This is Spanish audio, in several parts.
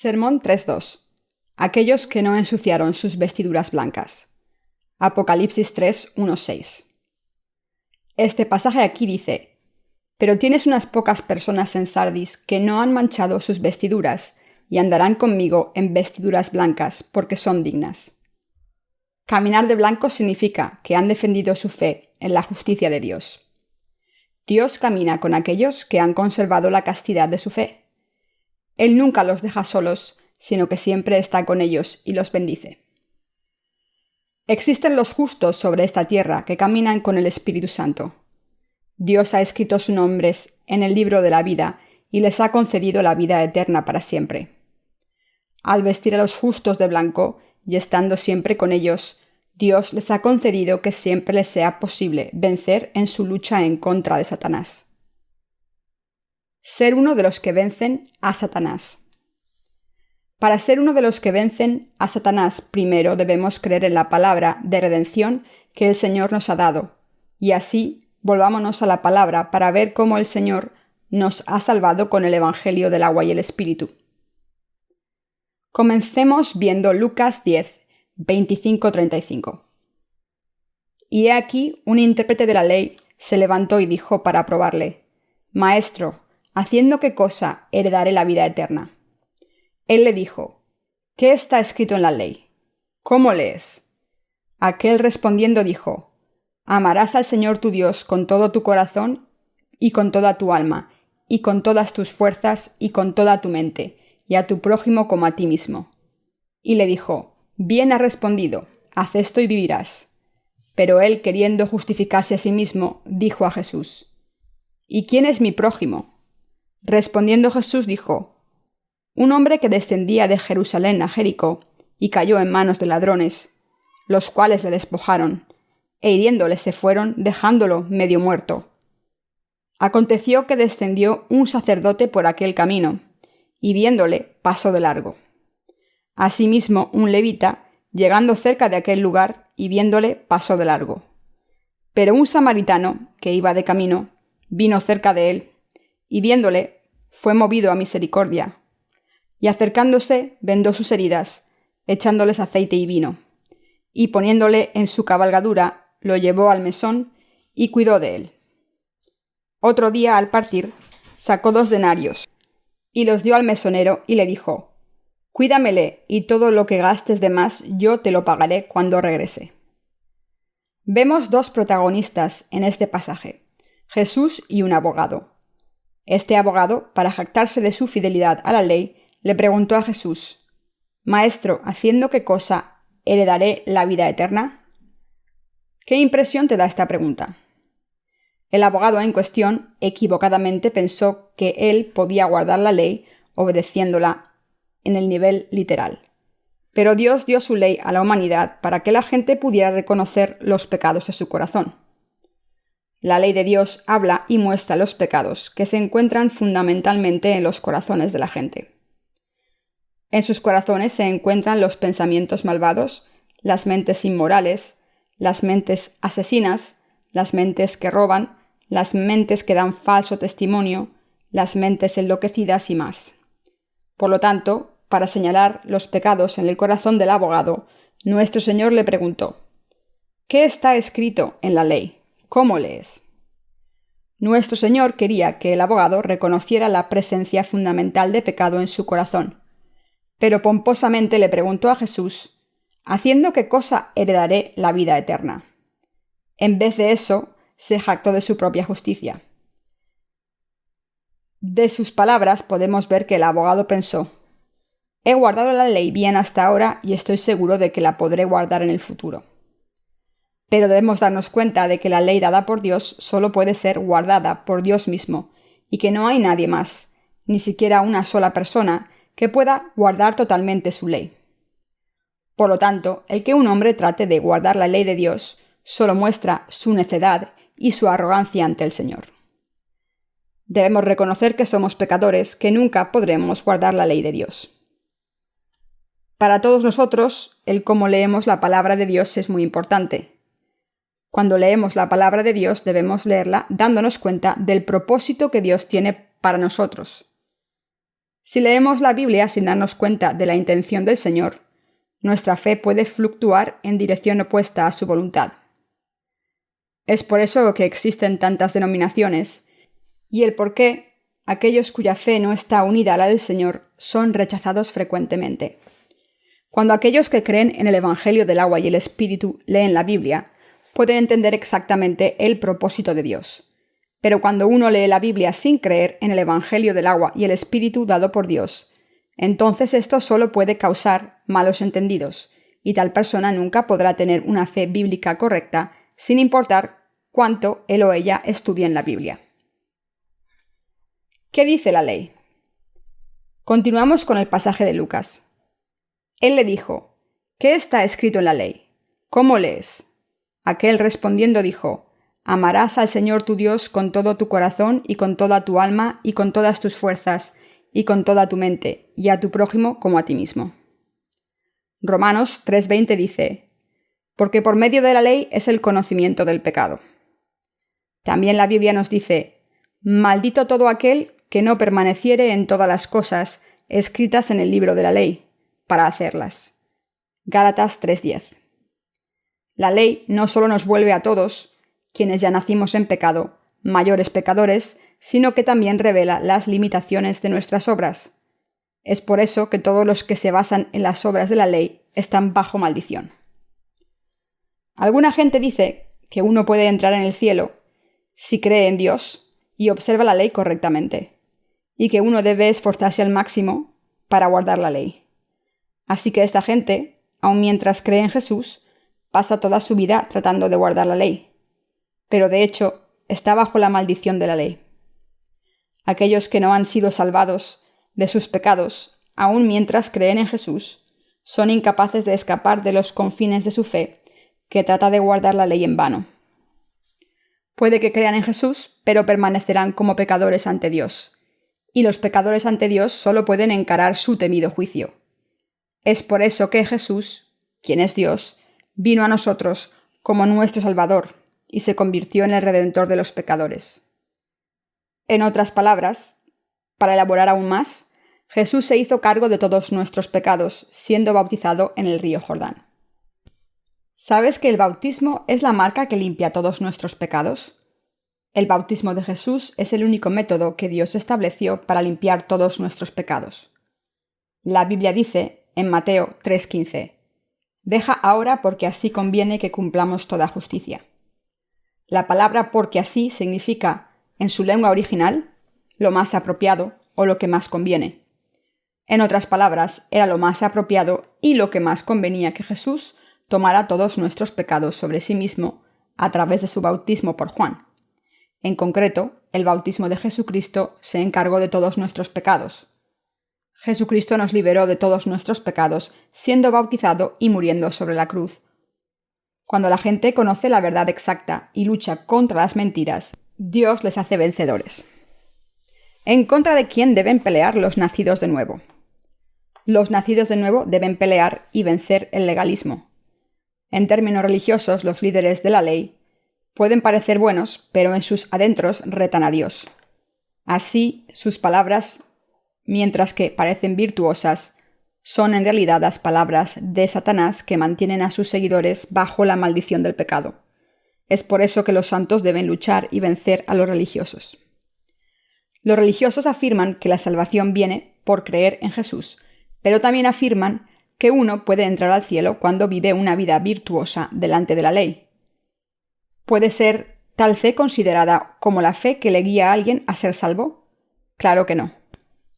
Sermón 3.2. Aquellos que no ensuciaron sus vestiduras blancas. Apocalipsis 3.1.6. Este pasaje aquí dice: Pero tienes unas pocas personas en Sardis que no han manchado sus vestiduras y andarán conmigo en vestiduras blancas porque son dignas. Caminar de blanco significa que han defendido su fe en la justicia de Dios. Dios camina con aquellos que han conservado la castidad de su fe. Él nunca los deja solos, sino que siempre está con ellos y los bendice. Existen los justos sobre esta tierra que caminan con el Espíritu Santo. Dios ha escrito sus nombres en el libro de la vida y les ha concedido la vida eterna para siempre. Al vestir a los justos de blanco y estando siempre con ellos, Dios les ha concedido que siempre les sea posible vencer en su lucha en contra de Satanás. Ser uno de los que vencen a Satanás. Para ser uno de los que vencen a Satanás, primero debemos creer en la palabra de redención que el Señor nos ha dado, y así volvámonos a la palabra para ver cómo el Señor nos ha salvado con el Evangelio del agua y el Espíritu. Comencemos viendo Lucas 10, 25-35. Y he aquí un intérprete de la ley se levantó y dijo para probarle: Maestro, ¿haciendo qué cosa heredaré la vida eterna? Él le dijo: ¿Qué está escrito en la ley? ¿Cómo lees? Aquel respondiendo dijo: Amarás al Señor tu Dios con todo tu corazón y con toda tu alma, y con todas tus fuerzas y con toda tu mente, y a tu prójimo como a ti mismo. Y le dijo: Bien has respondido, haz esto y vivirás. Pero él, queriendo justificarse a sí mismo, dijo a Jesús: ¿Y quién es mi prójimo? Respondiendo Jesús dijo: Un hombre que descendía de Jerusalén a Jericó y cayó en manos de ladrones, los cuales le despojaron, e hiriéndole se fueron, dejándolo medio muerto. Aconteció que descendió un sacerdote por aquel camino, y viéndole pasó de largo. Asimismo un levita, llegando cerca de aquel lugar y viéndole pasó de largo. Pero un samaritano, que iba de camino, vino cerca de él, y viéndole, fue movido a misericordia, y acercándose vendó sus heridas, echándoles aceite y vino, y poniéndole en su cabalgadura, lo llevó al mesón y cuidó de él. Otro día, al partir, sacó 2 denarios, y los dio al mesonero, y le dijo: Cuídamele, y todo lo que gastes de más yo te lo pagaré cuando regrese. Vemos 2 protagonistas en este pasaje: Jesús y un abogado. Este abogado, para jactarse de su fidelidad a la ley, le preguntó a Jesús: Maestro, ¿haciendo qué cosa heredaré la vida eterna? ¿Qué impresión te da esta pregunta? El abogado en cuestión equivocadamente pensó que él podía guardar la ley obedeciéndola en el nivel literal. Pero Dios dio su ley a la humanidad para que la gente pudiera reconocer los pecados de su corazón. La ley de Dios habla y muestra los pecados que se encuentran fundamentalmente en los corazones de la gente. En sus corazones se encuentran los pensamientos malvados, las mentes inmorales, las mentes asesinas, las mentes que roban, las mentes que dan falso testimonio, las mentes enloquecidas y más. Por lo tanto, para señalar los pecados en el corazón del abogado, nuestro Señor le preguntó: ¿Qué está escrito en la ley? ¿Cómo lees? Nuestro Señor quería que el abogado reconociera la presencia fundamental de pecado en su corazón, pero pomposamente le preguntó a Jesús: ¿haciendo qué cosa heredaré la vida eterna? En vez de eso, se jactó de su propia justicia. De sus palabras podemos ver que el abogado pensó: he guardado la ley bien hasta ahora y estoy seguro de que la podré guardar en el futuro. Pero debemos darnos cuenta de que la ley dada por Dios solo puede ser guardada por Dios mismo, y que no hay nadie más, ni siquiera una sola persona, que pueda guardar totalmente su ley. Por lo tanto, el que un hombre trate de guardar la ley de Dios solo muestra su necedad y su arrogancia ante el Señor. Debemos reconocer que somos pecadores, que nunca podremos guardar la ley de Dios. Para todos nosotros, el cómo leemos la palabra de Dios es muy importante. Cuando leemos la palabra de Dios debemos leerla dándonos cuenta del propósito que Dios tiene para nosotros. Si leemos la Biblia sin darnos cuenta de la intención del Señor, nuestra fe puede fluctuar en dirección opuesta a su voluntad. Es por eso que existen tantas denominaciones, y el por qué aquellos cuya fe no está unida a la del Señor son rechazados frecuentemente. Cuando aquellos que creen en el Evangelio del agua y el Espíritu leen la Biblia, pueden entender exactamente el propósito de Dios. Pero cuando uno lee la Biblia sin creer en el Evangelio del agua y el Espíritu dado por Dios, entonces esto solo puede causar malos entendidos, y tal persona nunca podrá tener una fe bíblica correcta, sin importar cuánto él o ella estudie en la Biblia. ¿Qué dice la ley? Continuamos con el pasaje de Lucas. Él le dijo: ¿Qué está escrito en la ley? ¿Cómo lees? Aquel respondiendo dijo: Amarás al Señor tu Dios con todo tu corazón y con toda tu alma y con todas tus fuerzas y con toda tu mente, y a tu prójimo como a ti mismo. Romanos 3:20 dice: Porque por medio de la ley es el conocimiento del pecado. También la Biblia nos dice: Maldito todo aquel que no permaneciere en todas las cosas escritas en el libro de la ley, para hacerlas. Gálatas 3:10. La ley no solo nos vuelve a todos, quienes ya nacimos en pecado, mayores pecadores, sino que también revela las limitaciones de nuestras obras. Es por eso que todos los que se basan en las obras de la ley están bajo maldición. Alguna gente dice que uno puede entrar en el cielo si cree en Dios y observa la ley correctamente, y que uno debe esforzarse al máximo para guardar la ley. Así que esta gente, aun mientras cree en Jesús, pasa toda su vida tratando de guardar la ley, pero de hecho está bajo la maldición de la ley. Aquellos que no han sido salvados de sus pecados, aun mientras creen en Jesús, son incapaces de escapar de los confines de su fe, que trata de guardar la ley en vano. Puede que crean en Jesús, pero permanecerán como pecadores ante Dios, y los pecadores ante Dios solo pueden encarar su temido juicio. Es por eso que Jesús, quien es Dios, vino a nosotros como nuestro Salvador y se convirtió en el Redentor de los pecadores. En otras palabras, para elaborar aún más, Jesús se hizo cargo de todos nuestros pecados, siendo bautizado en el río Jordán. ¿Sabes que el bautismo es la marca que limpia todos nuestros pecados? El bautismo de Jesús es el único método que Dios estableció para limpiar todos nuestros pecados. La Biblia dice, en Mateo 3:15, «Deja ahora porque así conviene que cumplamos toda justicia». La palabra porque así significa, en su lengua original, lo más apropiado o lo que más conviene. En otras palabras, era lo más apropiado y lo que más convenía que Jesús tomara todos nuestros pecados sobre sí mismo a través de su bautismo por Juan. En concreto, el bautismo de Jesucristo se encargó de todos nuestros pecados. Jesucristo nos liberó de todos nuestros pecados siendo bautizado y muriendo sobre la cruz. Cuando la gente conoce la verdad exacta y lucha contra las mentiras, Dios les hace vencedores. ¿En contra de quién deben pelear los nacidos de nuevo? Los nacidos de nuevo deben pelear y vencer el legalismo. En términos religiosos, los líderes de la ley pueden parecer buenos, pero en sus adentros retan a Dios. Así, sus palabras, mientras que parecen virtuosas, son en realidad las palabras de Satanás que mantienen a sus seguidores bajo la maldición del pecado. Es por eso que los santos deben luchar y vencer a los religiosos. Los religiosos afirman que la salvación viene por creer en Jesús, pero también afirman que uno puede entrar al cielo cuando vive una vida virtuosa delante de la ley. ¿Puede ser tal fe considerada como la fe que le guía a alguien a ser salvo? Claro que no.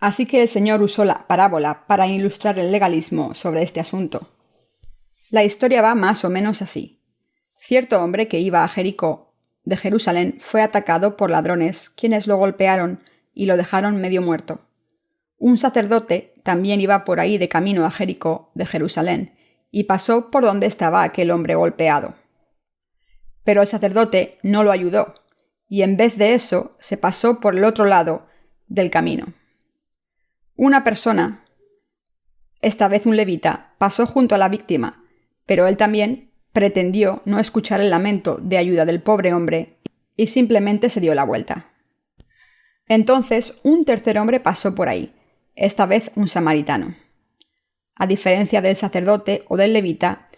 Así que el Señor usó la parábola para ilustrar el legalismo sobre este asunto. La historia va más o menos así. Cierto hombre que iba a Jericó, de Jerusalén, fue atacado por ladrones, quienes lo golpearon y lo dejaron medio muerto. Un sacerdote también iba por ahí de camino a Jericó, de Jerusalén, y pasó por donde estaba aquel hombre golpeado. Pero el sacerdote no lo ayudó, y en vez de eso se pasó por el otro lado del camino. Una persona, esta vez un levita, pasó junto a la víctima, pero él también pretendió no escuchar el lamento de ayuda del pobre hombre y simplemente se dio la vuelta. Entonces un tercer hombre pasó por ahí, esta vez un samaritano. A diferencia del sacerdote o del levita,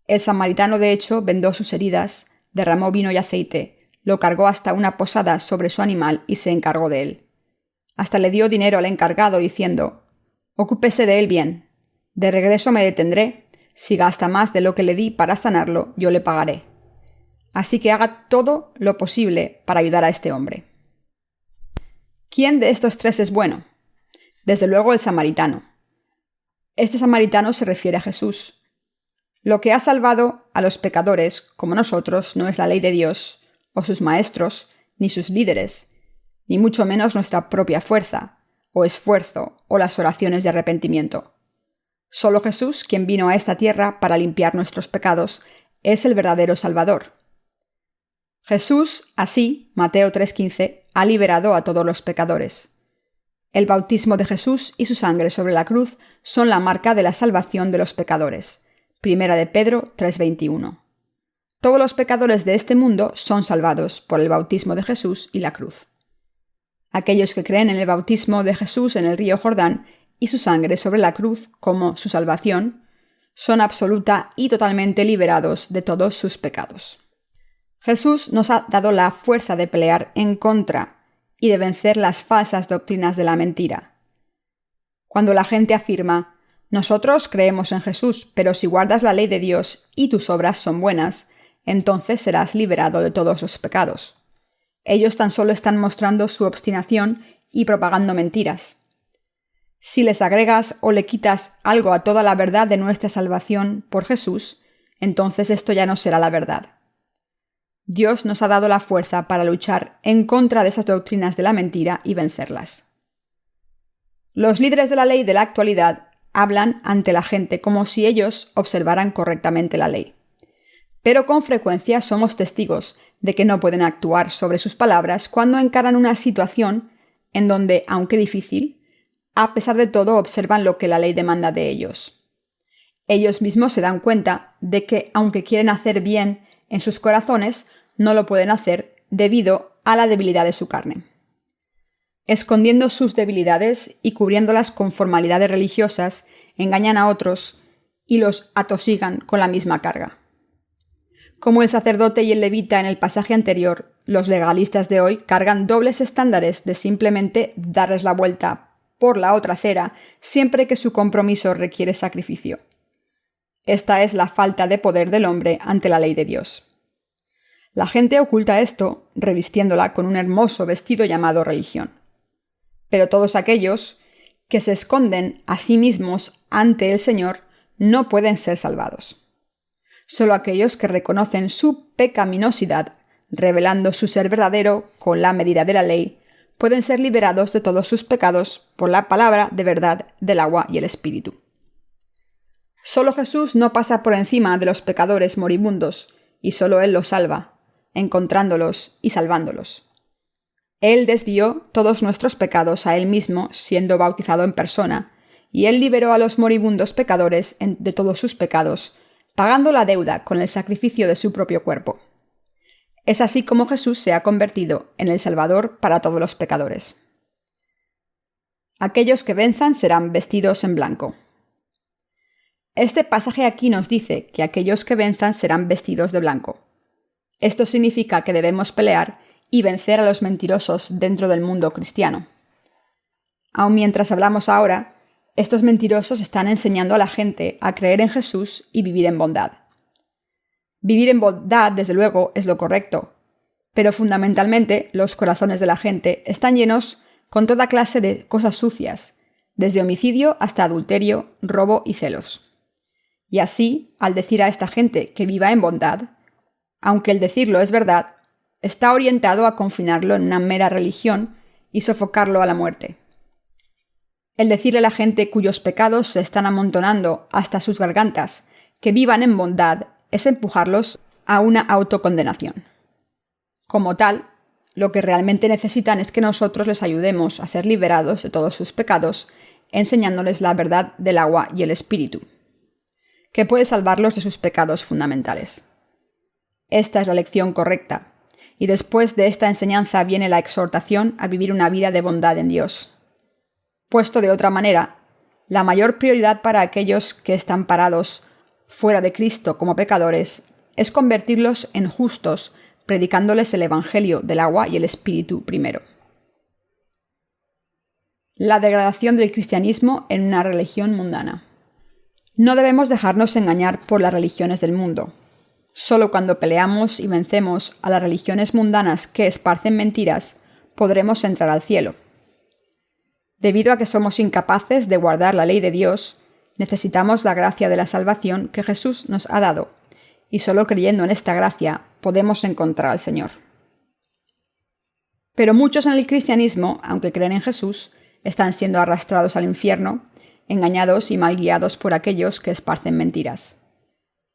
el samaritano de hecho vendó sus heridas, derramó vino y aceite, lo cargó hasta una posada sobre su animal y se encargó de él. Hasta le dio dinero al encargado diciendo: «Ocúpese de él bien. De regreso me detendré. Si gasta más de lo que le di para sanarlo, yo le pagaré». Así que haga todo lo posible para ayudar a este hombre. ¿Quién de estos tres es bueno? Desde luego el samaritano. Este samaritano se refiere a Jesús. Lo que ha salvado a los pecadores, como nosotros, no es la ley de Dios, o sus maestros, ni sus líderes, ni mucho menos nuestra propia fuerza, o esfuerzo, o las oraciones de arrepentimiento. Solo Jesús, quien vino a esta tierra para limpiar nuestros pecados, es el verdadero Salvador. Jesús, así, Mateo 3:15, ha liberado a todos los pecadores. El bautismo de Jesús y su sangre sobre la cruz son la marca de la salvación de los pecadores. Primera de Pedro 3:21. Todos los pecadores de este mundo son salvados por el bautismo de Jesús y la cruz. Aquellos que creen en el bautismo de Jesús en el río Jordán y su sangre sobre la cruz como su salvación, son absoluta y totalmente liberados de todos sus pecados. Jesús nos ha dado la fuerza de pelear en contra y de vencer las falsas doctrinas de la mentira. Cuando la gente afirma: «Nosotros creemos en Jesús, pero si guardas la ley de Dios y tus obras son buenas, entonces serás liberado de todos los pecados», ellos tan solo están mostrando su obstinación y propagando mentiras. Si les agregas o le quitas algo a toda la verdad de nuestra salvación por Jesús, entonces esto ya no será la verdad. Dios nos ha dado la fuerza para luchar en contra de esas doctrinas de la mentira y vencerlas. Los líderes de la ley de la actualidad hablan ante la gente como si ellos observaran correctamente la ley. Pero con frecuencia somos testigos de que no pueden actuar sobre sus palabras cuando encaran una situación en donde, aunque difícil, a pesar de todo observan lo que la ley demanda de ellos. Ellos mismos se dan cuenta de que, aunque quieren hacer bien en sus corazones, no lo pueden hacer debido a la debilidad de su carne. Escondiendo sus debilidades y cubriéndolas con formalidades religiosas, engañan a otros y los atosigan con la misma carga. Como el sacerdote y el levita en el pasaje anterior, los legalistas de hoy cargan dobles estándares de simplemente darles la vuelta por la otra acera siempre que su compromiso requiere sacrificio. Esta es la falta de poder del hombre ante la ley de Dios. La gente oculta esto revistiéndola con un hermoso vestido llamado religión. Pero todos aquellos que se esconden a sí mismos ante el Señor no pueden ser salvados. Solo aquellos que reconocen su pecaminosidad, revelando su ser verdadero con la medida de la ley, pueden ser liberados de todos sus pecados por la palabra de verdad del agua y el Espíritu. Solo Jesús no pasa por encima de los pecadores moribundos, y solo Él los salva, encontrándolos y salvándolos. Él desvió todos nuestros pecados a Él mismo, siendo bautizado en persona, y Él liberó a los moribundos pecadores de todos sus pecados, pagando la deuda con el sacrificio de su propio cuerpo. Es así como Jesús se ha convertido en el Salvador para todos los pecadores. Aquellos que venzan serán vestidos en blanco. Este pasaje aquí nos dice que aquellos que venzan serán vestidos de blanco. Esto significa que debemos pelear y vencer a los mentirosos dentro del mundo cristiano. Aun mientras hablamos ahora, estos mentirosos están enseñando a la gente a creer en Jesús y vivir en bondad. Vivir en bondad, desde luego, es lo correcto, pero fundamentalmente los corazones de la gente están llenos con toda clase de cosas sucias, desde homicidio hasta adulterio, robo y celos. Y así, al decir a esta gente que viva en bondad, aunque el decirlo es verdad, está orientado a confinarlo en una mera religión y sofocarlo a la muerte. El decirle a la gente cuyos pecados se están amontonando hasta sus gargantas que vivan en bondad es empujarlos a una autocondenación. Como tal, lo que realmente necesitan es que nosotros les ayudemos a ser liberados de todos sus pecados, enseñándoles la verdad del agua y el Espíritu, que puede salvarlos de sus pecados fundamentales. Esta es la lección correcta, y después de esta enseñanza viene la exhortación a vivir una vida de bondad en Dios. Puesto de otra manera, la mayor prioridad para aquellos que están parados fuera de Cristo como pecadores es convertirlos en justos, predicándoles el Evangelio del agua y el Espíritu primero. La degradación del cristianismo en una religión mundana. No debemos dejarnos engañar por las religiones del mundo. Solo cuando peleamos y vencemos a las religiones mundanas que esparcen mentiras, podremos entrar al cielo. Debido a que somos incapaces de guardar la ley de Dios, necesitamos la gracia de la salvación que Jesús nos ha dado, y solo creyendo en esta gracia podemos encontrar al Señor. Pero muchos en el cristianismo, aunque creen en Jesús, están siendo arrastrados al infierno, engañados y mal guiados por aquellos que esparcen mentiras.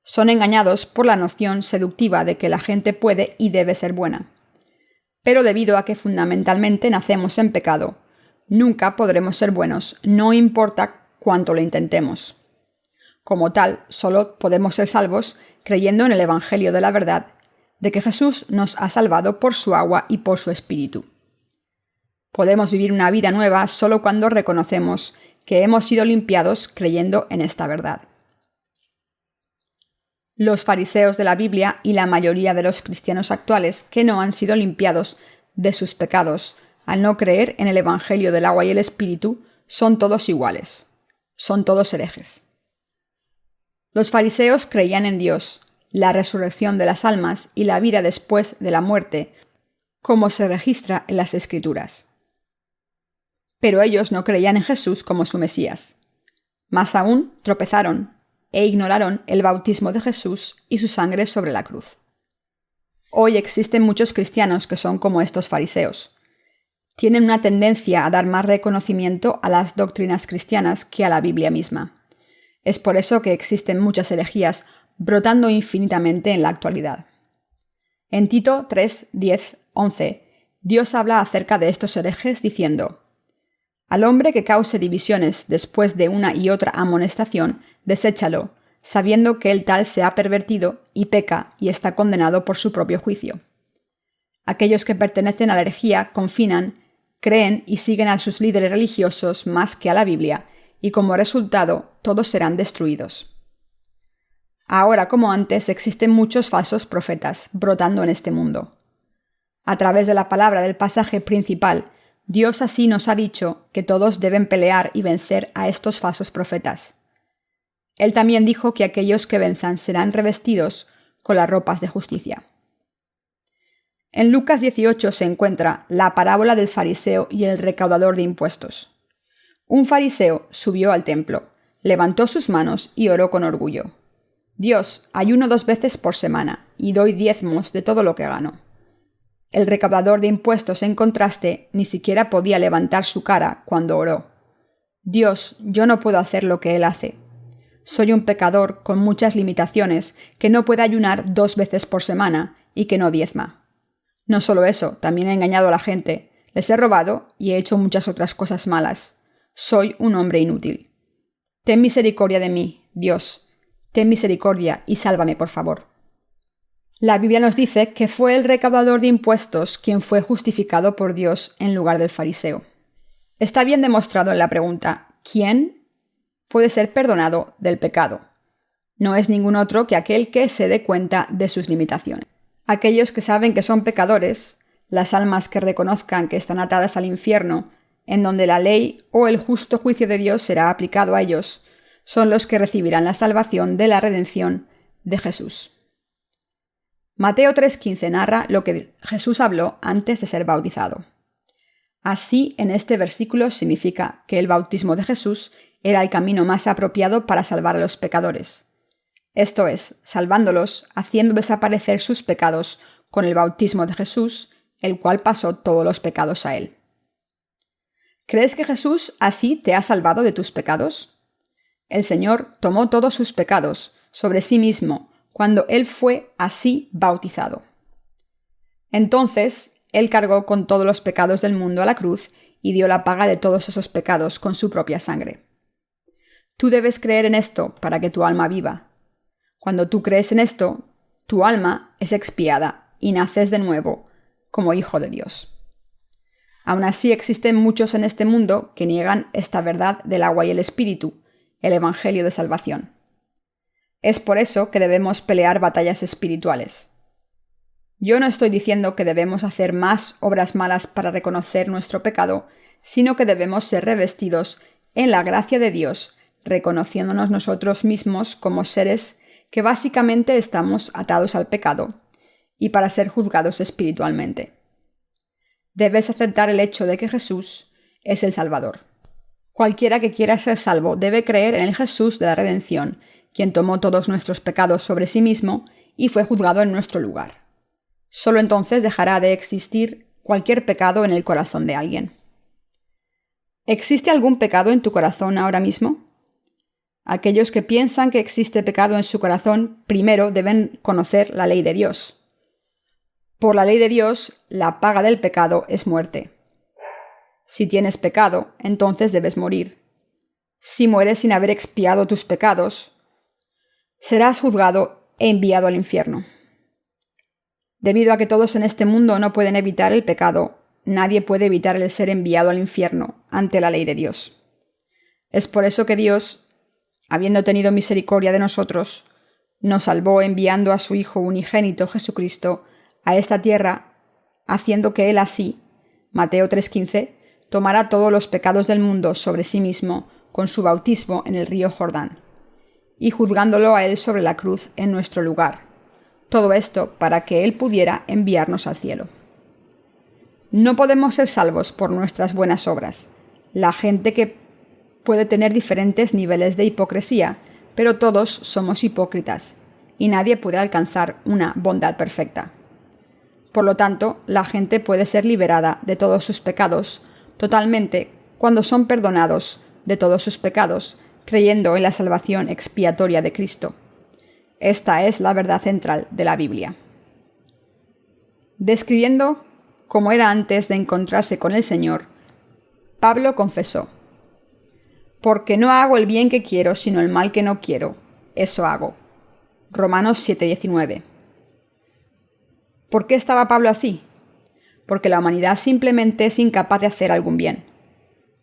Son engañados por la noción seductiva de que la gente puede y debe ser buena. Pero debido a que fundamentalmente nacemos en pecado, nunca podremos ser buenos, no importa cuánto lo intentemos. Como tal, solo podemos ser salvos creyendo en el Evangelio de la verdad, de que Jesús nos ha salvado por su agua y por su Espíritu. Podemos vivir una vida nueva solo cuando reconocemos que hemos sido limpiados creyendo en esta verdad. Los fariseos de la Biblia y la mayoría de los cristianos actuales que no han sido limpiados de sus pecados al no creer en el Evangelio del agua y el Espíritu son todos iguales. Son todos herejes. Los fariseos creían en Dios, la resurrección de las almas y la vida después de la muerte, como se registra en las Escrituras. Pero ellos no creían en Jesús como su Mesías. Más aún, tropezaron e ignoraron el bautismo de Jesús y su sangre sobre la cruz. Hoy existen muchos cristianos que son como estos fariseos. Tienen una tendencia a dar más reconocimiento a las doctrinas cristianas que a la Biblia misma. Es por eso que existen muchas herejías brotando infinitamente en la actualidad. En Tito 3, 10, 11, Dios habla acerca de estos herejes diciendo: «Al hombre que cause divisiones después de una y otra amonestación, deséchalo, sabiendo que el tal se ha pervertido y peca y está condenado por su propio juicio». Aquellos que pertenecen a la herejía confinan, creen y siguen a sus líderes religiosos más que a la Biblia, y como resultado, todos serán destruidos. Ahora como antes existen muchos falsos profetas brotando en este mundo. A través de la palabra del pasaje principal, Dios así nos ha dicho que todos deben pelear y vencer a estos falsos profetas. Él también dijo que aquellos que venzan serán revestidos con las ropas de justicia. En Lucas 18 se encuentra la parábola del fariseo y el recaudador de impuestos. Un fariseo subió al templo, levantó sus manos y oró con orgullo: «Dios, ayuno 2 veces por semana y doy diezmos de todo lo que gano». El recaudador de impuestos, en contraste, ni siquiera podía levantar su cara cuando oró: «Dios, yo no puedo hacer lo que él hace. Soy un pecador con muchas limitaciones que no puede ayunar 2 veces por semana y que no diezma. No solo eso, también he engañado a la gente, les he robado y he hecho muchas otras cosas malas. Soy un hombre inútil. Ten misericordia de mí, Dios. Ten misericordia y sálvame, por favor». La Biblia nos dice que fue el recaudador de impuestos quien fue justificado por Dios en lugar del fariseo. Está bien demostrado en la pregunta: ¿quién puede ser perdonado del pecado? No es ningún otro que aquel que se dé cuenta de sus limitaciones. Aquellos que saben que son pecadores, las almas que reconozcan que están atadas al infierno, en donde la ley o el justo juicio de Dios será aplicado a ellos, son los que recibirán la salvación de la redención de Jesús. Mateo 3:15 narra lo que Jesús habló antes de ser bautizado. Así, en este versículo significa que el bautismo de Jesús era el camino más apropiado para salvar a los pecadores. Esto es, salvándolos, haciendo desaparecer sus pecados con el bautismo de Jesús, el cual pasó todos los pecados a él. ¿Crees que Jesús así te ha salvado de tus pecados? El Señor tomó todos sus pecados sobre sí mismo cuando Él fue así bautizado. Entonces, Él cargó con todos los pecados del mundo a la cruz y dio la paga de todos esos pecados con su propia sangre. Tú debes creer en esto para que tu alma viva. Cuando tú crees en esto, tu alma es expiada y naces de nuevo como hijo de Dios. Aún así existen muchos en este mundo que niegan esta verdad del agua y el espíritu, el Evangelio de salvación. Es por eso que debemos pelear batallas espirituales. Yo no estoy diciendo que debemos hacer más obras malas para reconocer nuestro pecado, sino que debemos ser revestidos en la gracia de Dios, reconociéndonos nosotros mismos como seres que básicamente estamos atados al pecado, y para ser juzgados espiritualmente. Debes aceptar el hecho de que Jesús es el Salvador. Cualquiera que quiera ser salvo debe creer en el Jesús de la redención, quien tomó todos nuestros pecados sobre sí mismo y fue juzgado en nuestro lugar. Solo entonces dejará de existir cualquier pecado en el corazón de alguien. ¿Existe algún pecado en tu corazón ahora mismo? Aquellos que piensan que existe pecado en su corazón primero deben conocer la ley de Dios. Por la ley de Dios, la paga del pecado es muerte. Si tienes pecado, entonces debes morir. Si mueres sin haber expiado tus pecados, serás juzgado e enviado al infierno. Debido a que todos en este mundo no pueden evitar el pecado, nadie puede evitar el ser enviado al infierno ante la ley de Dios. Es por eso que Dios, habiendo tenido misericordia de nosotros, nos salvó enviando a su Hijo unigénito Jesucristo a esta tierra, haciendo que Él así, Mateo 3:15, tomara todos los pecados del mundo sobre sí mismo con su bautismo en el río Jordán, y juzgándolo a Él sobre la cruz en nuestro lugar. Todo esto para que Él pudiera enviarnos al cielo. No podemos ser salvos por nuestras buenas obras. La gente que puede tener diferentes niveles de hipocresía, pero todos somos hipócritas, y nadie puede alcanzar una bondad perfecta. Por lo tanto, la gente puede ser liberada de todos sus pecados totalmente cuando son perdonados de todos sus pecados, creyendo en la salvación expiatoria de Cristo. Esta es la verdad central de la Biblia. Describiendo cómo era antes de encontrarse con el Señor, Pablo confesó: «Porque no hago el bien que quiero, sino el mal que no quiero, eso hago». Romanos 7:19. ¿Por qué estaba Pablo así? Porque la humanidad simplemente es incapaz de hacer algún bien.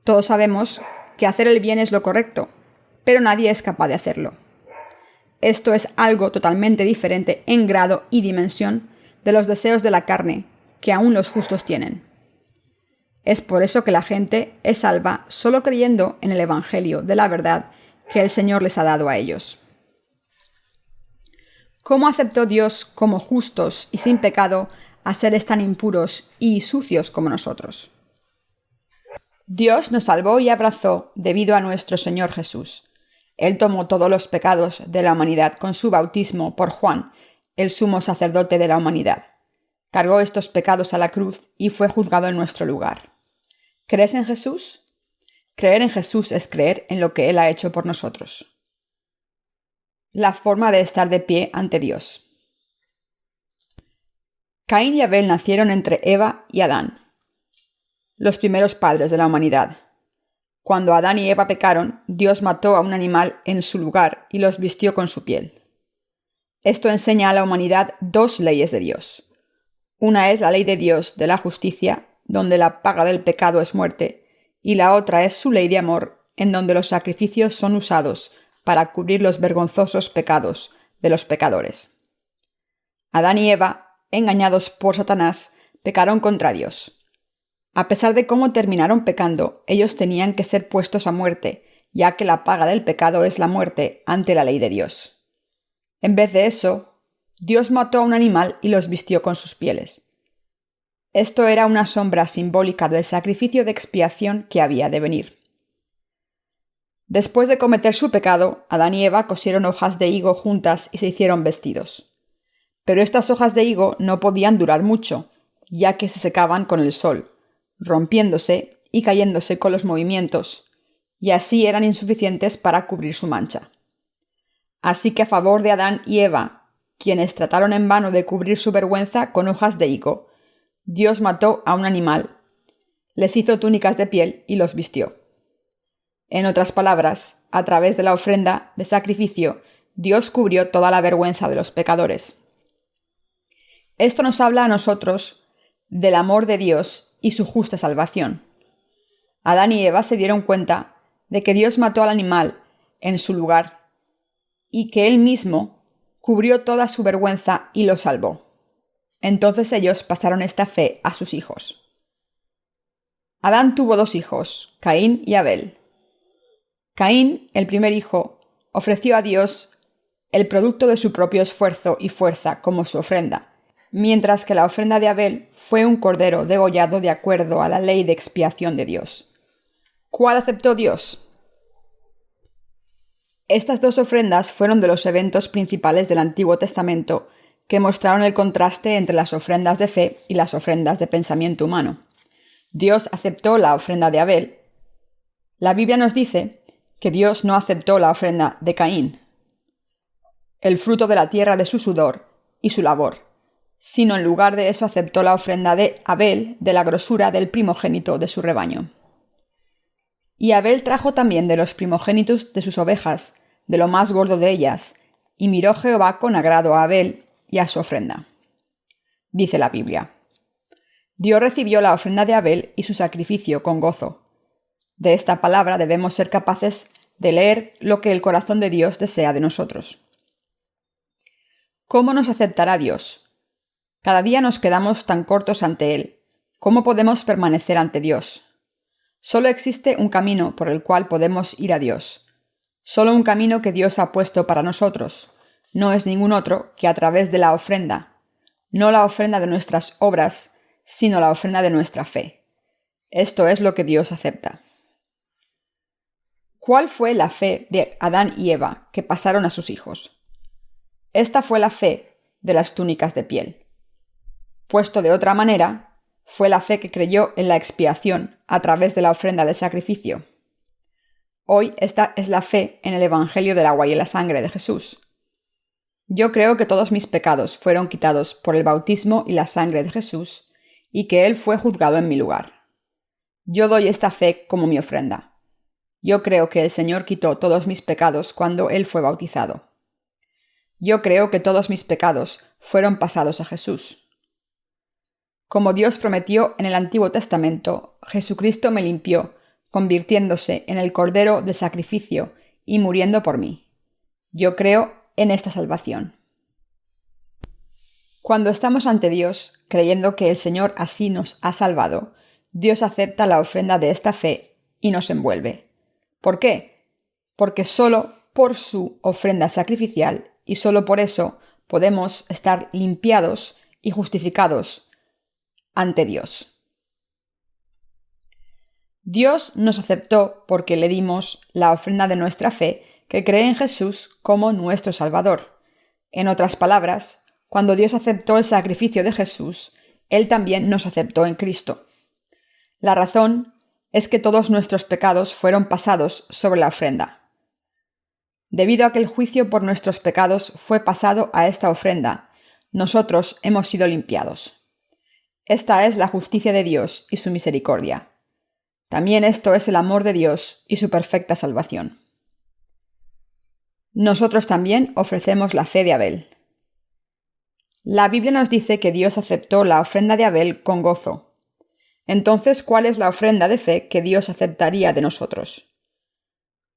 Todos sabemos que hacer el bien es lo correcto, pero nadie es capaz de hacerlo. Esto es algo totalmente diferente en grado y dimensión de los deseos de la carne que aún los justos tienen. Es por eso que la gente es salva solo creyendo en el Evangelio de la verdad que el Señor les ha dado a ellos. ¿Cómo aceptó Dios como justos y sin pecado a seres tan impuros y sucios como nosotros? Dios nos salvó y abrazó debido a nuestro Señor Jesús. Él tomó todos los pecados de la humanidad con su bautismo por Juan, el sumo sacerdote de la humanidad. Cargó estos pecados a la cruz y fue juzgado en nuestro lugar. ¿Crees en Jesús? Creer en Jesús es creer en lo que Él ha hecho por nosotros. La forma de estar de pie ante Dios. Caín y Abel nacieron entre Eva y Adán, los primeros padres de la humanidad. Cuando Adán y Eva pecaron, Dios mató a un animal en su lugar y los vistió con su piel. Esto enseña a la humanidad dos leyes de Dios. Una es la ley de Dios de la justicia, donde la paga del pecado es muerte, y la otra es su ley de amor, en donde los sacrificios son usados para cubrir los vergonzosos pecados de los pecadores. Adán y Eva, engañados por Satanás, pecaron contra Dios. A pesar de cómo terminaron pecando, ellos tenían que ser puestos a muerte, ya que la paga del pecado es la muerte ante la ley de Dios. En vez de eso, Dios mató a un animal y los vistió con sus pieles. Esto era una sombra simbólica del sacrificio de expiación que había de venir. Después de cometer su pecado, Adán y Eva cosieron hojas de higo juntas y se hicieron vestidos. Pero estas hojas de higo no podían durar mucho, ya que se secaban con el sol, rompiéndose y cayéndose con los movimientos, y así eran insuficientes para cubrir su mancha. Así que a favor de Adán y Eva, quienes trataron en vano de cubrir su vergüenza con hojas de higo, Dios mató a un animal, les hizo túnicas de piel y los vistió. En otras palabras, a través de la ofrenda de sacrificio, Dios cubrió toda la vergüenza de los pecadores. Esto nos habla a nosotros del amor de Dios y su justa salvación. Adán y Eva se dieron cuenta de que Dios mató al animal en su lugar y que Él mismo cubrió toda su vergüenza y lo salvó. Entonces ellos pasaron esta fe a sus hijos. Adán tuvo 2 hijos, Caín y Abel. Caín, el primer hijo, ofreció a Dios el producto de su propio esfuerzo y fuerza como su ofrenda, mientras que la ofrenda de Abel fue un cordero degollado de acuerdo a la ley de expiación de Dios. ¿Cuál aceptó Dios? Estas 2 ofrendas fueron de los eventos principales del Antiguo Testamento que mostraron el contraste entre las ofrendas de fe y las ofrendas de pensamiento humano. Dios aceptó la ofrenda de Abel. La Biblia nos dice que Dios no aceptó la ofrenda de Caín, el fruto de la tierra de su sudor y su labor, sino en lugar de eso aceptó la ofrenda de Abel de la grosura del primogénito de su rebaño. Y Abel trajo también de los primogénitos de sus ovejas, de lo más gordo de ellas, y miró Jehová con agrado a Abel y a su ofrenda. Dice la Biblia: Dios recibió la ofrenda de Abel y su sacrificio con gozo. De esta palabra debemos ser capaces de leer lo que el corazón de Dios desea de nosotros. ¿Cómo nos aceptará Dios? Cada día nos quedamos tan cortos ante Él. ¿Cómo podemos permanecer ante Dios? Solo existe un camino por el cual podemos ir a Dios. Solo un camino que Dios ha puesto para nosotros. No es ningún otro que a través de la ofrenda. No la ofrenda de nuestras obras, sino la ofrenda de nuestra fe. Esto es lo que Dios acepta. ¿Cuál fue la fe de Adán y Eva que pasaron a sus hijos? Esta fue la fe de las túnicas de piel. Puesto de otra manera, fue la fe que creyó en la expiación a través de la ofrenda de sacrificio. Hoy esta es la fe en el Evangelio del agua y la sangre de Jesús. Yo creo que todos mis pecados fueron quitados por el bautismo y la sangre de Jesús, y que Él fue juzgado en mi lugar. Yo doy esta fe como mi ofrenda. Yo creo que el Señor quitó todos mis pecados cuando Él fue bautizado. Yo creo que todos mis pecados fueron pasados a Jesús. Como Dios prometió en el Antiguo Testamento, Jesucristo me limpió, convirtiéndose en el Cordero de sacrificio y muriendo por mí. Yo creo en esta salvación. Cuando estamos ante Dios, creyendo que el Señor así nos ha salvado, Dios acepta la ofrenda de esta fe y nos envuelve. ¿Por qué? Porque solo por su ofrenda sacrificial y solo por eso podemos estar limpiados y justificados ante Dios. Dios nos aceptó porque le dimos la ofrenda de nuestra fe, que cree en Jesús como nuestro Salvador. En otras palabras, cuando Dios aceptó el sacrificio de Jesús, Él también nos aceptó en Cristo. La razón es que todos nuestros pecados fueron pasados sobre la ofrenda. Debido a que el juicio por nuestros pecados fue pasado a esta ofrenda, nosotros hemos sido limpiados. Esta es la justicia de Dios y su misericordia. También esto es el amor de Dios y su perfecta salvación. Nosotros también ofrecemos la fe de Abel. La Biblia nos dice que Dios aceptó la ofrenda de Abel con gozo. Entonces, ¿cuál es la ofrenda de fe que Dios aceptaría de nosotros?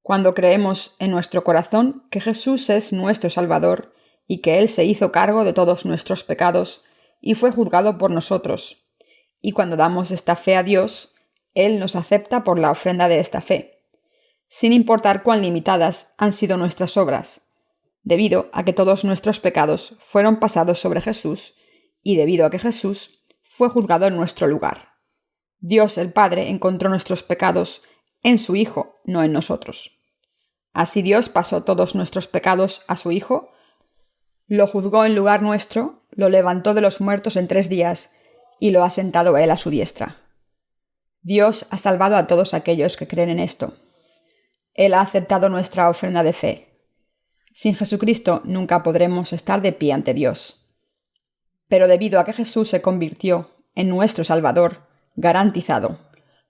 Cuando creemos en nuestro corazón que Jesús es nuestro Salvador y que Él se hizo cargo de todos nuestros pecados y fue juzgado por nosotros. Y cuando damos esta fe a Dios, Él nos acepta por la ofrenda de esta fe, sin importar cuán limitadas han sido nuestras obras, debido a que todos nuestros pecados fueron pasados sobre Jesús y debido a que Jesús fue juzgado en nuestro lugar. Dios el Padre encontró nuestros pecados en su Hijo, no en nosotros. Así Dios pasó todos nuestros pecados a su Hijo, lo juzgó en lugar nuestro, lo levantó de los muertos en 3 días y lo ha sentado a Él a su diestra. Dios ha salvado a todos aquellos que creen en esto. Él ha aceptado nuestra ofrenda de fe. Sin Jesucristo nunca podremos estar de pie ante Dios. Pero debido a que Jesús se convirtió en nuestro Salvador, garantizado,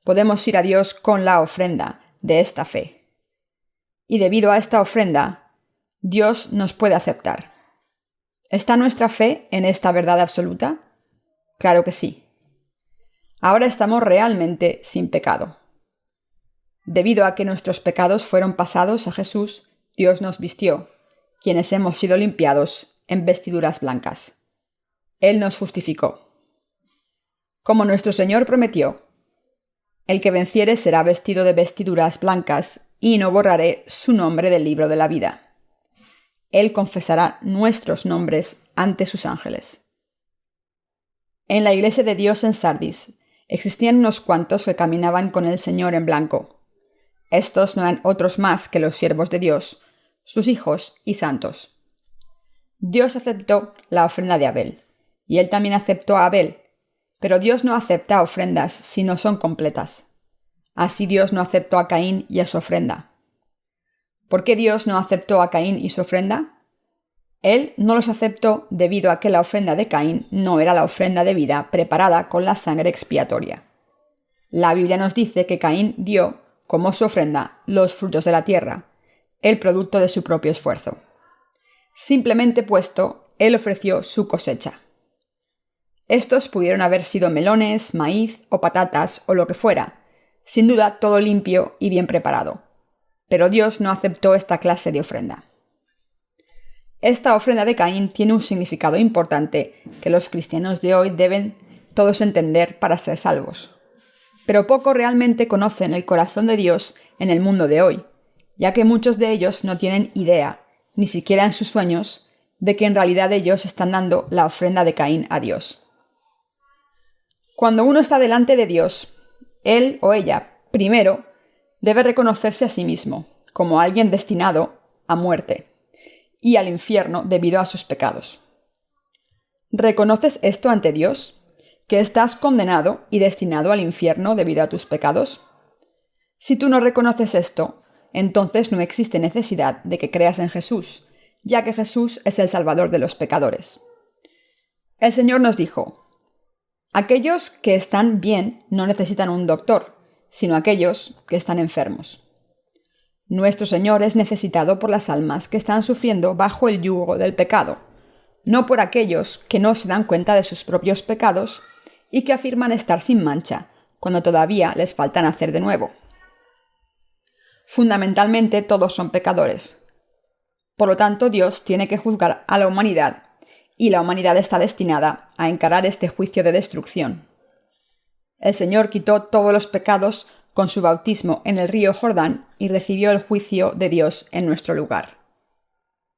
podemos ir a Dios con la ofrenda de esta fe. Y debido a esta ofrenda, Dios nos puede aceptar. ¿Está nuestra fe en esta verdad absoluta? Claro que sí. Ahora estamos realmente sin pecado. Debido a que nuestros pecados fueron pasados a Jesús, Dios nos vistió, quienes hemos sido limpiados, en vestiduras blancas. Él nos justificó. Como nuestro Señor prometió, el que venciere será vestido de vestiduras blancas, y no borraré su nombre del libro de la vida. Él confesará nuestros nombres ante sus ángeles. En la iglesia de Dios en Sardis existían unos cuantos que caminaban con el Señor en blanco. Estos no eran otros más que los siervos de Dios, sus hijos y santos. Dios aceptó la ofrenda de Abel, y él también aceptó a Abel, pero Dios no acepta ofrendas si no son completas. Así Dios no aceptó a Caín y a su ofrenda. ¿Por qué Dios no aceptó a Caín y su ofrenda? Él no los aceptó debido a que la ofrenda de Caín no era la ofrenda de vida preparada con la sangre expiatoria. La Biblia nos dice que Caín dio, como su ofrenda, los frutos de la tierra, el producto de su propio esfuerzo. Simplemente puesto, él ofreció su cosecha. Estos pudieron haber sido melones, maíz o patatas o lo que fuera, sin duda todo limpio y bien preparado. Pero Dios no aceptó esta clase de ofrenda. Esta ofrenda de Caín tiene un significado importante que los cristianos de hoy deben todos entender para ser salvos. Pero pocos realmente conocen el corazón de Dios en el mundo de hoy, ya que muchos de ellos no tienen idea, ni siquiera en sus sueños, de que en realidad ellos están dando la ofrenda de Caín a Dios. Cuando uno está delante de Dios, él o ella, primero, debe reconocerse a sí mismo como alguien destinado a muerte y al infierno debido a sus pecados. ¿Reconoces esto ante Dios? ¿Que estás condenado y destinado al infierno debido a tus pecados? Si tú no reconoces esto, entonces no existe necesidad de que creas en Jesús, ya que Jesús es el Salvador de los pecadores. El Señor nos dijo: aquellos que están bien no necesitan un doctor, sino aquellos que están enfermos. Nuestro Señor es necesitado por las almas que están sufriendo bajo el yugo del pecado, no por aquellos que no se dan cuenta de sus propios pecados y que afirman estar sin mancha, cuando todavía les falta nacer de nuevo. Fundamentalmente todos son pecadores. Por lo tanto, Dios tiene que juzgar a la humanidad, y la humanidad está destinada a encarar este juicio de destrucción. El Señor quitó todos los pecados con su bautismo en el río Jordán y recibió el juicio de Dios en nuestro lugar.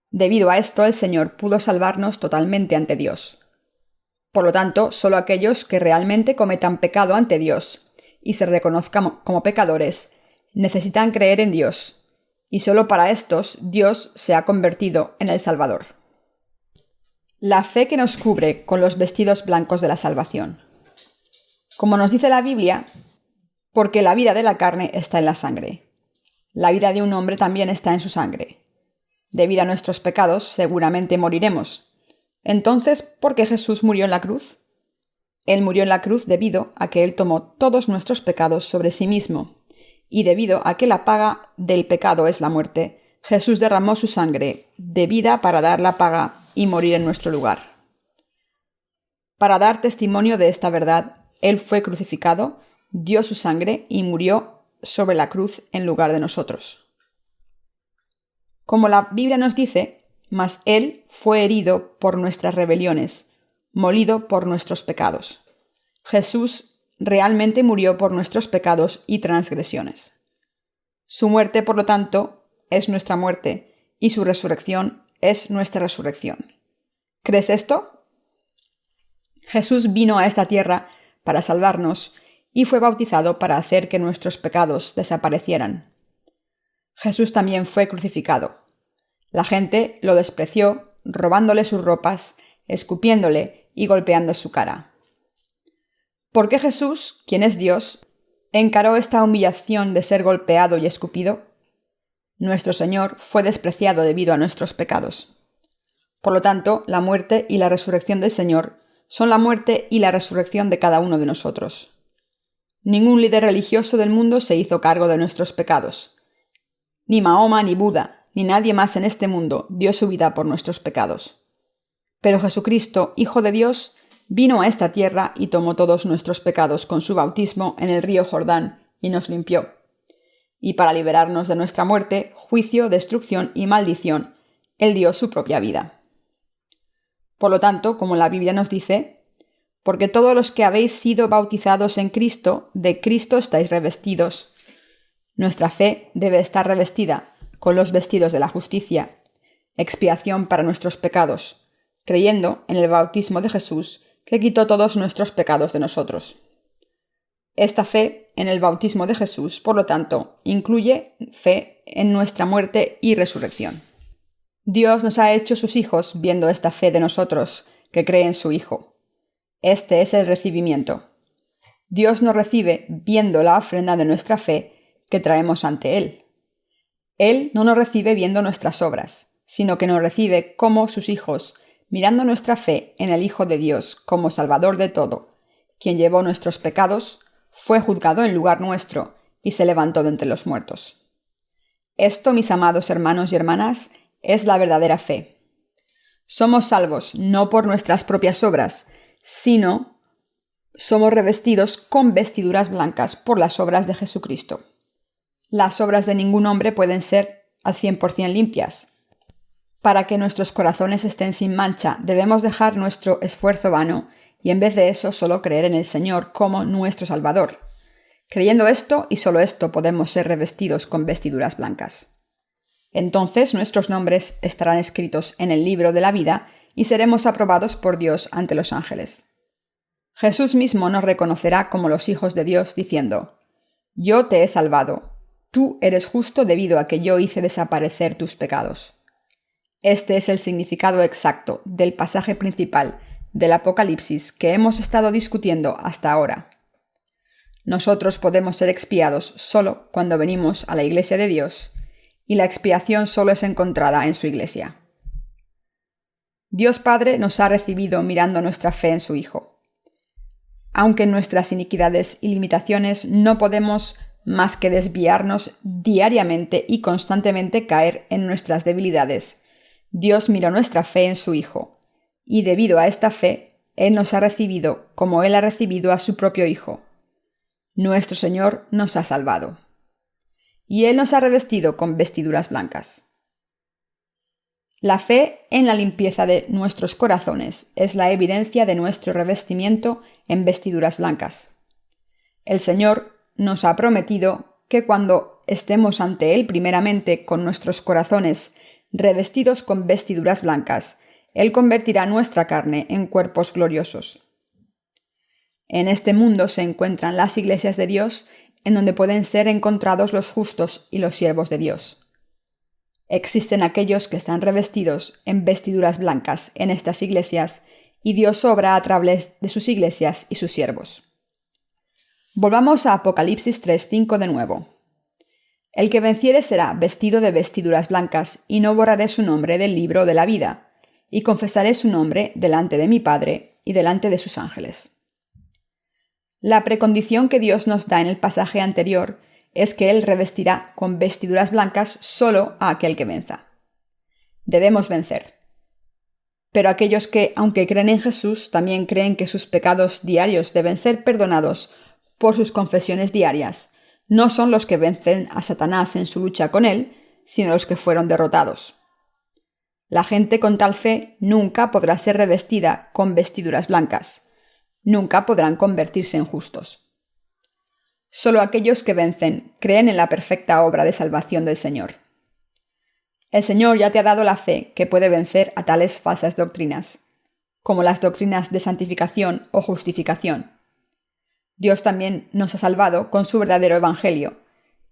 Debido a esto, el Señor pudo salvarnos totalmente ante Dios. Por lo tanto, solo aquellos que realmente cometan pecado ante Dios y se reconozcan como pecadores necesitan creer en Dios, y solo para estos Dios se ha convertido en el Salvador. La fe que nos cubre con los vestidos blancos de la salvación. Como nos dice la Biblia, porque la vida de la carne está en la sangre. La vida de un hombre también está en su sangre. Debido a nuestros pecados, seguramente moriremos. Entonces, ¿por qué Jesús murió en la cruz? Él murió en la cruz debido a que Él tomó todos nuestros pecados sobre sí mismo, y debido a que la paga del pecado es la muerte, Jesús derramó su sangre de vida para dar la paga y morir en nuestro lugar. Para dar testimonio de esta verdad, Él fue crucificado, dio su sangre y murió sobre la cruz en lugar de nosotros. Como la Biblia nos dice, mas Él fue herido por nuestras rebeliones, molido por nuestros pecados. Jesús realmente murió por nuestros pecados y transgresiones. Su muerte, por lo tanto, es nuestra muerte, y su resurrección es nuestra resurrección. ¿Crees esto? Jesús vino a esta tierra para salvarnos y fue bautizado para hacer que nuestros pecados desaparecieran. Jesús también fue crucificado. La gente lo despreció, robándole sus ropas, escupiéndole y golpeando su cara. ¿Por qué Jesús, quien es Dios, encaró esta humillación de ser golpeado y escupido? Nuestro Señor fue despreciado debido a nuestros pecados. Por lo tanto, la muerte y la resurrección del Señor son la muerte y la resurrección de cada uno de nosotros. Ningún líder religioso del mundo se hizo cargo de nuestros pecados. Ni Mahoma, ni Buda, ni nadie más en este mundo dio su vida por nuestros pecados. Pero Jesucristo, Hijo de Dios, vino a esta tierra y tomó todos nuestros pecados con su bautismo en el río Jordán y nos limpió. Y para liberarnos de nuestra muerte, juicio, destrucción y maldición, Él dio su propia vida. Por lo tanto, como la Biblia nos dice, porque todos los que habéis sido bautizados en Cristo, de Cristo estáis revestidos. Nuestra fe debe estar revestida con los vestidos de la justicia, expiación para nuestros pecados, creyendo en el bautismo de Jesús, que quitó todos nuestros pecados de nosotros. Esta fe en el bautismo de Jesús, por lo tanto, incluye fe en nuestra muerte y resurrección. Dios nos ha hecho sus hijos viendo esta fe de nosotros, que cree en su Hijo. Este es el recibimiento. Dios nos recibe viendo la ofrenda de nuestra fe que traemos ante Él. Él no nos recibe viendo nuestras obras, sino que nos recibe como sus hijos, mirando nuestra fe en el Hijo de Dios como Salvador de todo, quien llevó nuestros pecados, fue juzgado en lugar nuestro y se levantó de entre los muertos. Esto, mis amados hermanos y hermanas, es la verdadera fe. Somos salvos no por nuestras propias obras, sino somos revestidos con vestiduras blancas por las obras de Jesucristo. Las obras de ningún hombre pueden ser al 100% limpias. Para que nuestros corazones estén sin mancha, debemos dejar nuestro esfuerzo vano y en vez de eso solo creer en el Señor como nuestro Salvador. Creyendo esto y solo esto podemos ser revestidos con vestiduras blancas. Entonces nuestros nombres estarán escritos en el libro de la vida y seremos aprobados por Dios ante los ángeles. Jesús mismo nos reconocerá como los hijos de Dios diciendo: «Yo te he salvado, tú eres justo debido a que yo hice desaparecer tus pecados». Este es el significado exacto del pasaje principal del Apocalipsis que hemos estado discutiendo hasta ahora. Nosotros podemos ser expiados solo cuando venimos a la Iglesia de Dios, y la expiación solo es encontrada en su Iglesia. Dios Padre nos ha recibido mirando nuestra fe en su Hijo. Aunque en nuestras iniquidades y limitaciones no podemos más que desviarnos diariamente y constantemente caer en nuestras debilidades, Dios miró nuestra fe en su Hijo, y debido a esta fe, Él nos ha recibido como Él ha recibido a su propio Hijo. Nuestro Señor nos ha salvado. Y Él nos ha revestido con vestiduras blancas. La fe en la limpieza de nuestros corazones es la evidencia de nuestro revestimiento en vestiduras blancas. El Señor nos ha prometido que cuando estemos ante Él primeramente con nuestros corazones revestidos con vestiduras blancas, Él convertirá nuestra carne en cuerpos gloriosos. En este mundo se encuentran las iglesias de Dios en donde pueden ser encontrados los justos y los siervos de Dios. Existen aquellos que están revestidos en vestiduras blancas en estas iglesias y Dios obra a través de sus iglesias y sus siervos. Volvamos a Apocalipsis 3:5 de nuevo. El que venciere será vestido de vestiduras blancas, y no borraré su nombre del libro de la vida, y confesaré su nombre delante de mi Padre y delante de sus ángeles. La precondición que Dios nos da en el pasaje anterior es que Él revestirá con vestiduras blancas solo a aquel que venza. Debemos vencer. Pero aquellos que, aunque creen en Jesús, también creen que sus pecados diarios deben ser perdonados por sus confesiones diarias, no son los que vencen a Satanás en su lucha con él, sino los que fueron derrotados. La gente con tal fe nunca podrá ser revestida con vestiduras blancas. Nunca podrán convertirse en justos. Solo aquellos que vencen creen en la perfecta obra de salvación del Señor. El Señor ya te ha dado la fe que puede vencer a tales falsas doctrinas, como las doctrinas de santificación o justificación. Dios también nos ha salvado con su verdadero evangelio,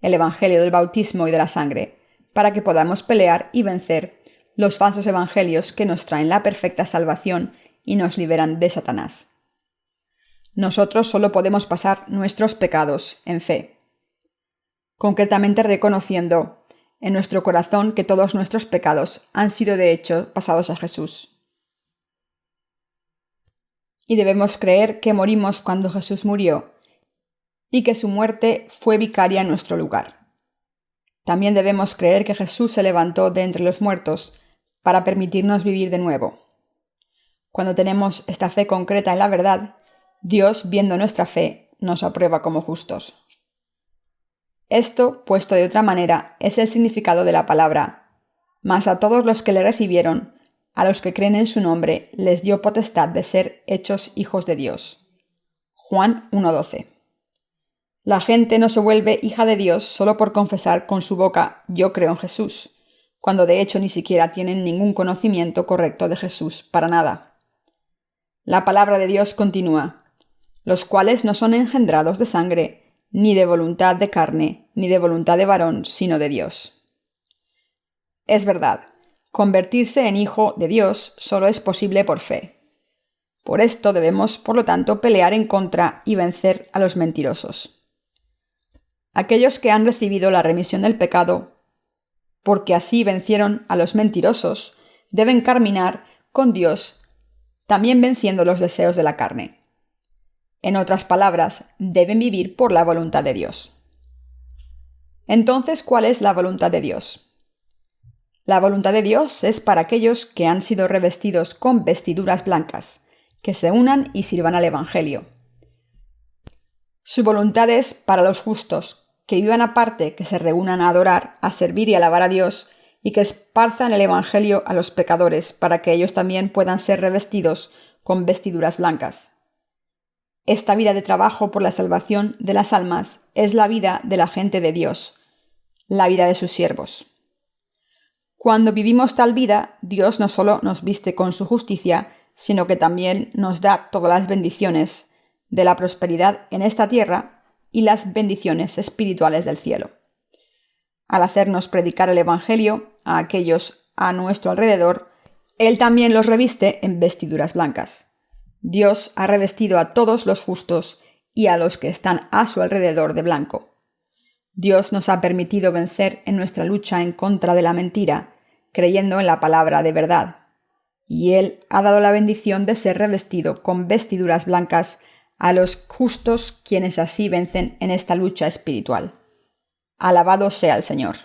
el evangelio del bautismo y de la sangre, para que podamos pelear y vencer los falsos evangelios que nos traen la perfecta salvación y nos liberan de Satanás. Nosotros solo podemos pasar nuestros pecados en fe, concretamente reconociendo en nuestro corazón que todos nuestros pecados han sido de hecho pasados a Jesús. Y debemos creer que morimos cuando Jesús murió y que su muerte fue vicaria en nuestro lugar. También debemos creer que Jesús se levantó de entre los muertos para permitirnos vivir de nuevo. Cuando tenemos esta fe concreta en la verdad, Dios, viendo nuestra fe, nos aprueba como justos. Esto, puesto de otra manera, es el significado de la palabra: mas a todos los que le recibieron, a los que creen en su nombre, les dio potestad de ser hechos hijos de Dios. Juan 1:12. La gente no se vuelve hija de Dios solo por confesar con su boca «yo creo en Jesús», cuando de hecho ni siquiera tienen ningún conocimiento correcto de Jesús para nada. La palabra de Dios continúa: los cuales no son engendrados de sangre, ni de voluntad de carne, ni de voluntad de varón, sino de Dios. Es verdad, convertirse en hijo de Dios solo es posible por fe. Por esto debemos, por lo tanto, pelear en contra y vencer a los mentirosos. Aquellos que han recibido la remisión del pecado, porque así vencieron a los mentirosos, deben caminar con Dios, también venciendo los deseos de la carne. En otras palabras, deben vivir por la voluntad de Dios. Entonces, ¿cuál es la voluntad de Dios? La voluntad de Dios es para aquellos que han sido revestidos con vestiduras blancas, que se unan y sirvan al Evangelio. Su voluntad es para los justos, que vivan aparte, que se reúnan a adorar, a servir y alabar a Dios, y que esparzan el Evangelio a los pecadores, para que ellos también puedan ser revestidos con vestiduras blancas. Esta vida de trabajo por la salvación de las almas es la vida de la gente de Dios, la vida de sus siervos. Cuando vivimos tal vida, Dios no solo nos viste con su justicia, sino que también nos da todas las bendiciones de la prosperidad en esta tierra y las bendiciones espirituales del cielo. Al hacernos predicar el Evangelio a aquellos a nuestro alrededor, Él también los reviste en vestiduras blancas. Dios ha revestido a todos los justos y a los que están a su alrededor de blanco. Dios nos ha permitido vencer en nuestra lucha en contra de la mentira, creyendo en la palabra de verdad. Y Él ha dado la bendición de ser revestido con vestiduras blancas a los justos, quienes así vencen en esta lucha espiritual. Alabado sea el Señor.